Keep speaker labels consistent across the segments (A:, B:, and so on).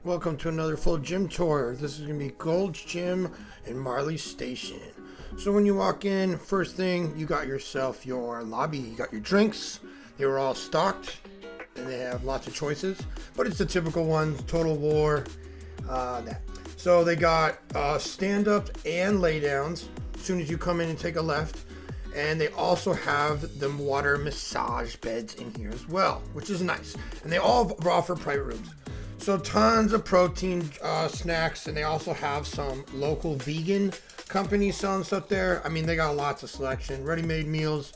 A: Welcome to another full gym tour. This is going to be Gold's Gym in Marley Station. So when you walk in, first thing, you got yourself your lobby. You got your drinks. They were all stocked and they have lots of choices, but it's the typical ones, Total War, that. So they got stand-up and lay-downs as soon as you come in and take a left. And they also have the water massage beds in here as well, which is nice. And they all offer private rooms. So tons of protein snacks, and they also have some local vegan companies selling stuff there. I mean, they got lots of selection, ready-made meals.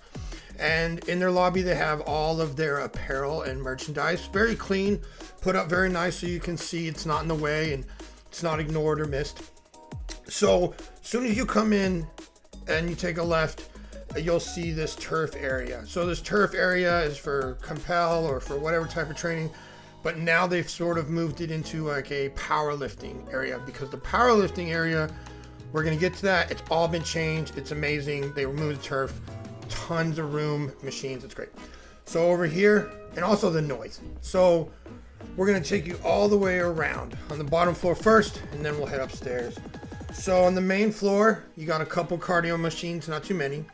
A: And in their lobby, they have all of their apparel and merchandise. Very clean, put up very nice so you can see it's not in the way and it's not ignored or missed. So as soon as you come in and you take a left, you'll see this turf area. So this turf area is for compel or for whatever type of training, but now they've sort of moved it into like a powerlifting area, because the powerlifting area, we're going to get to that. It's all been changed. It's amazing. They removed the turf, tons of room, machines. It's great. So over here, and also the noise. So we're going to take you all the way around on the bottom floor first, and then we'll head upstairs. So on the main floor, you got a couple cardio machines, not too many.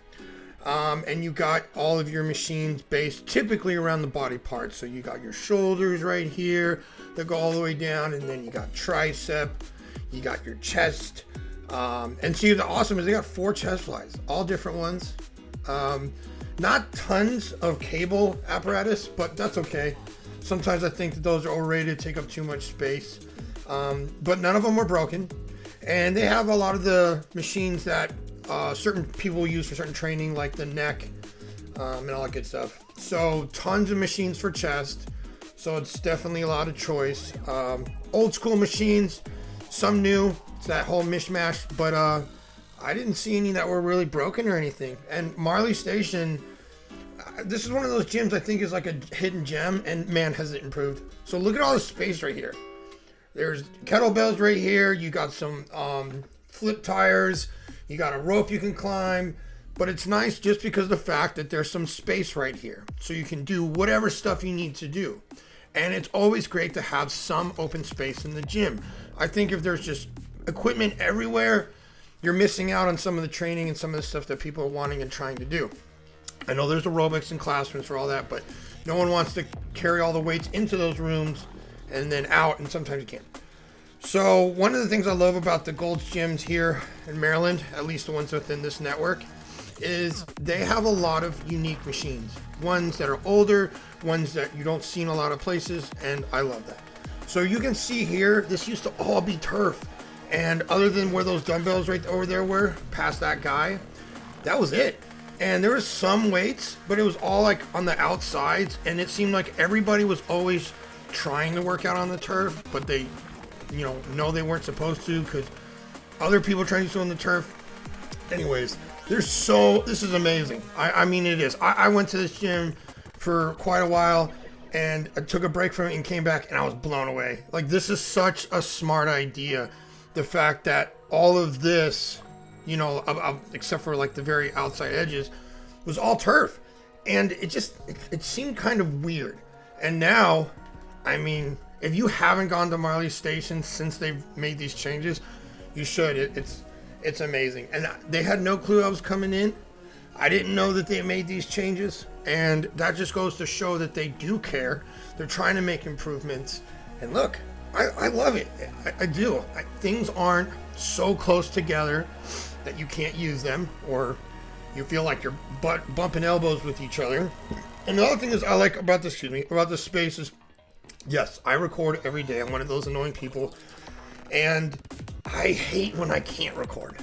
A: And you got all of your machines based typically around the body parts. So you got your shoulders right here that go all the way down, and then you got tricep, you got your chest. And see, the awesome is they got 4 chest flies, all different ones. Not tons of cable apparatus, but that's okay. Sometimes I think that those are overrated, take up too much space. But none of them were broken. And they have a lot of the machines that certain people use for certain training, like the neck and all that good stuff. So tons of machines for chest. So it's definitely a lot of choice. Old school machines, some new. It's that whole mishmash. But I didn't see any that were really broken or anything. And Marley Station, this is one of those gyms I think is like a hidden gem. And man, has it improved. So look at all the space right here. There's kettlebells right here. You got some flip tires. You got a rope you can climb, but it's nice just because of the fact that there's some space right here. So you can do whatever stuff you need to do. And it's always great to have some open space in the gym. I think if there's just equipment everywhere, you're missing out on some of the training and some of the stuff that people are wanting and trying to do. I know there's aerobics and classrooms for all that, but no one wants to carry all the weights into those rooms and then out, and sometimes you can't. So one of the things I love about the Gold's gyms here in Maryland, at least the ones within this network, is they have a lot of unique machines. Ones that are older, ones that you don't see in a lot of places, and I love that. So you can see here, this used to all be turf. And other than where those dumbbells right over there were, past that guy, that was it. And there was some weights, but it was all like on the outsides, and it seemed like everybody was always trying to work out on the turf, but they know they weren't supposed to because other people trying to do on the turf. Anyways, this is amazing. I mean, it is. I went to this gym for quite a while and I took a break from it and came back and I was blown away. Like, this is such a smart idea. The fact that all of this, except for like the very outside edges, was all turf. And it seemed kind of weird. And now, I mean, if you haven't gone to Marley Station since they've made these changes, you should. It's amazing. And they had no clue I was coming in. I didn't know that they made these changes. And that just goes to show that they do care. They're trying to make improvements. And look, I love it. I do. Things aren't so close together that you can't use them, or you feel like you're bumping elbows with each other. And the other thing is I like about this space is, yes, I record every day. I'm one of those annoying people. And I hate when I can't record.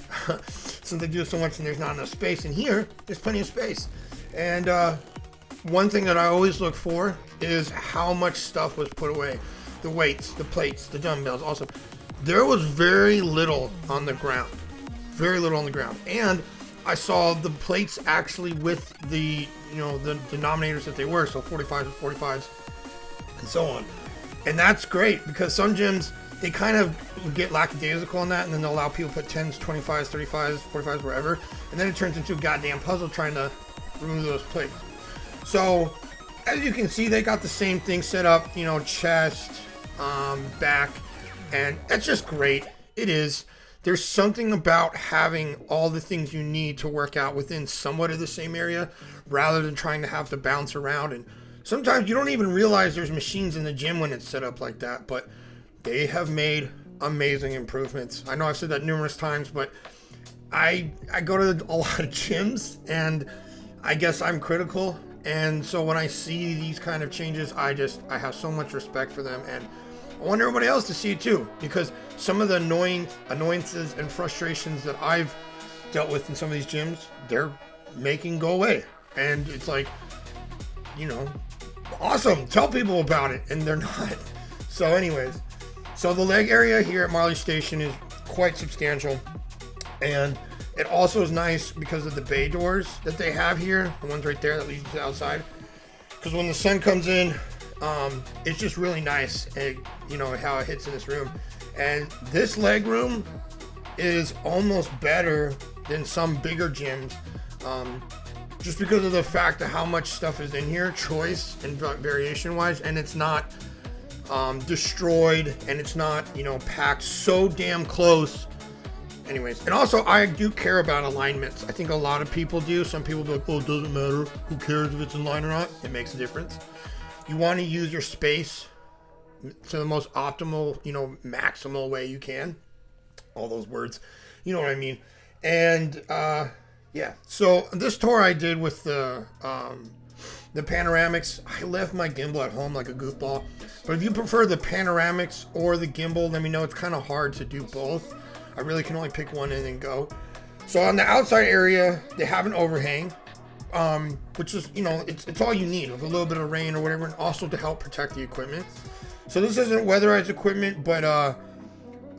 A: Since I do so much and there's not enough space. And here, there's plenty of space. And one thing that I always look for is how much stuff was put away. The weights, the plates, the dumbbells. Also, there was very little on the ground. Very little on the ground. And I saw the plates actually with the denominators that they were. So 45s and 45s. And so on. And that's great because some gyms, they kind of get lackadaisical on that, and then they'll allow people to put 10s, 25s, 35s, 45s, wherever, and then it turns into a goddamn puzzle trying to remove those plates. So as you can see, they got the same thing set up, chest, back, And that's just great. It is. There's something about having all the things you need to work out within somewhat of the same area rather than trying to have to bounce around. And sometimes you don't even realize there's machines in the gym when it's set up like that, but they have made amazing improvements. I know I've said that numerous times, but I go to a lot of gyms, and I guess I'm critical. And so when I see these kind of changes, I have so much respect for them, and I want everybody else to see it too, because some of the annoyances and frustrations that I've dealt with in some of these gyms, they're making go away. And it's like, you know, awesome. Tell people about it, and they're not. So anyways, so the leg area here at Marley Station is quite substantial. And it also is nice because of the bay doors that they have here. The ones right there that lead to the outside. Because when the sun comes in, it's just really nice, you know, how it hits in this room. And this leg room is almost better than some bigger gyms, just because of the fact of how much stuff is in here, choice and variation wise, and it's not destroyed, and it's not, you know, packed so damn close. Anyways, and also I do care about alignments. I think a lot of people do. Some people be like, oh, it doesn't matter. Who cares if it's in line or not? It makes a difference. You want to use your space to the most optimal, you know, maximal way you can. All those words, you know what I mean. And yeah, so this tour I did with the panoramics. I left my gimbal at home like a goofball. But if you prefer the panoramics or the gimbal, let me know. It's kind of hard to do both. I really can only pick one and then go. So on the outside area, they have an overhang, which is, you know, it's all you need with a little bit of rain or whatever, and also to help protect the equipment. So this isn't weatherized equipment, but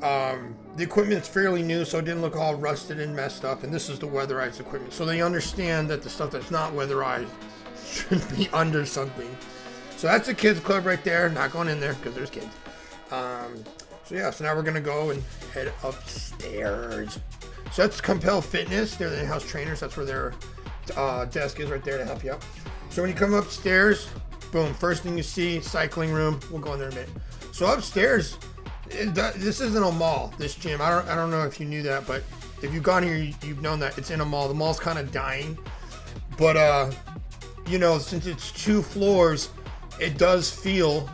A: the equipment's fairly new, so it didn't look all rusted and messed up. And this is the weatherized equipment, so they understand that the stuff that's not weatherized should be under something. So that's the kids club right there. Not going in there because there's kids. So yeah, so now we're gonna go and head upstairs. So that's Compel Fitness. They're the in-house trainers. That's where their desk is right there to help you out. So when you come upstairs, boom, first thing you see, cycling room. We'll go in there in a minute. So upstairs, this isn't a mall, this gym. I don't know if you knew that, but if you've gone here, you've known that it's in a mall. The mall's kind of dying. But, you know, since it's 2 floors, it does feel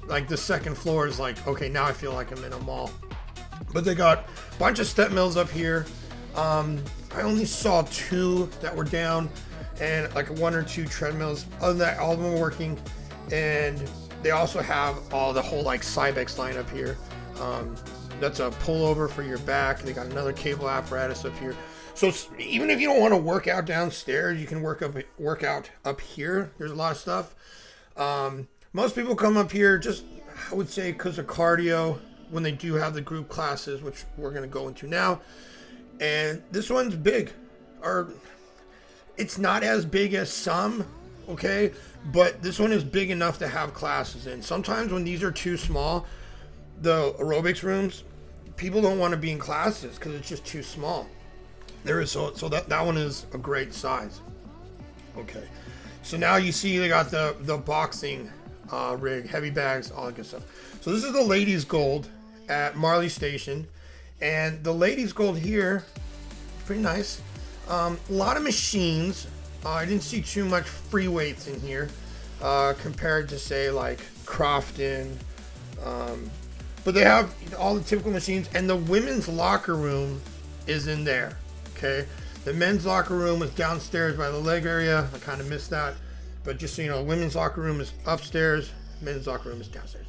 A: like the second floor is like, okay, now I feel like I'm in a mall. But they got a bunch of step mills up here. I only saw 2 that were down, and like 1 or 2 treadmills. Other than that, all of them are working. And they also have the whole like Cybex line up here. That's a pullover for your back. They got another cable apparatus up here. So even if you don't want to work out downstairs, you can work out up here. There's a lot of stuff. Most people come up here just, I would say, because of cardio when they do have the group classes, which we're going to go into now. And this one's big. Or it's not as big as some, okay? But this one is big enough to have classes in. Sometimes when these are too small, the aerobics rooms, people don't want to be in classes because it's just too small. So that one is a great size. Okay. So now you see they got the boxing rig, heavy bags, all that good stuff. So this is the ladies gold at Marley Station, and the ladies gold here, pretty nice. A lot of machines. I didn't see too much free weights in here compared to say like Crofton, but they have all the typical machines, and the women's locker room is in there. Okay, the men's locker room is downstairs by the leg area. I kind of missed that. But just so you know, the women's locker room is upstairs, men's locker room is downstairs.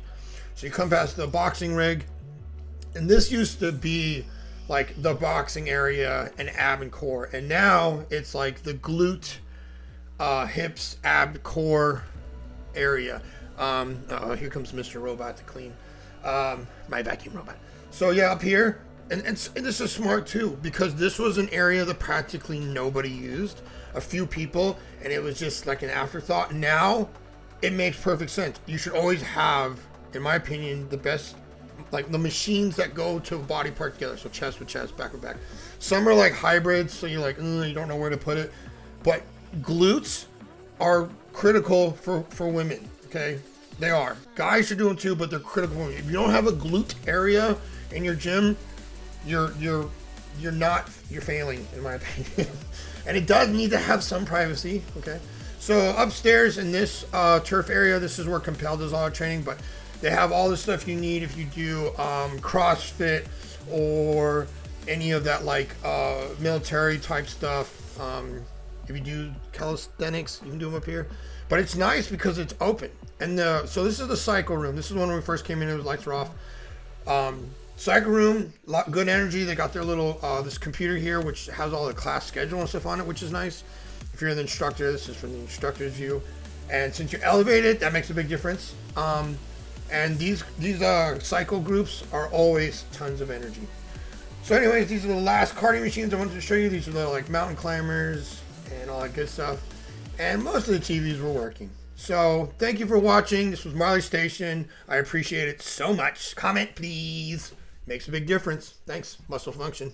A: So you come past the boxing rig, and this used to be like the boxing area and ab and core, and now it's like the glute, hips, ab, core area. Here comes Mr. Robot to clean my vacuum robot. So yeah, up here, and this is smart too, because this was an area that practically nobody used. A few people, and it was just like an afterthought. Now it makes perfect sense. You should always have, in my opinion, the best, like the machines that go to a body part together. So chest with chest, back with back. Some are like hybrids, so you're like, you don't know where to put it. But glutes are critical for women. Okay, They are. Guys should do them too, but they're critical. If you don't have a glute area in your gym, you're failing, in my opinion. And it does need to have some privacy, okay? So upstairs in this turf area, this is where Compel does all our training, but they have all the stuff you need if you do CrossFit or any of that like military type stuff. If you do calisthenics, you can do them up here. But it's nice because it's open. And so this is the cycle room. This is when we first came in, the lights were off. Cycle room, good energy. They got their little, this computer here, which has all the class schedule and stuff on it, which is nice. If you're the instructor, this is from the instructor's view. And since you're elevated, that makes a big difference. And these cycle groups are always tons of energy. So anyways, these are the last cardio machines I wanted to show you. These are the like mountain climbers and all that good stuff. And most of the TVs were working. So thank you for watching. This was Marley Station. I appreciate it so much. Comment, please. Makes a big difference. Thanks. Muscle Phonktion.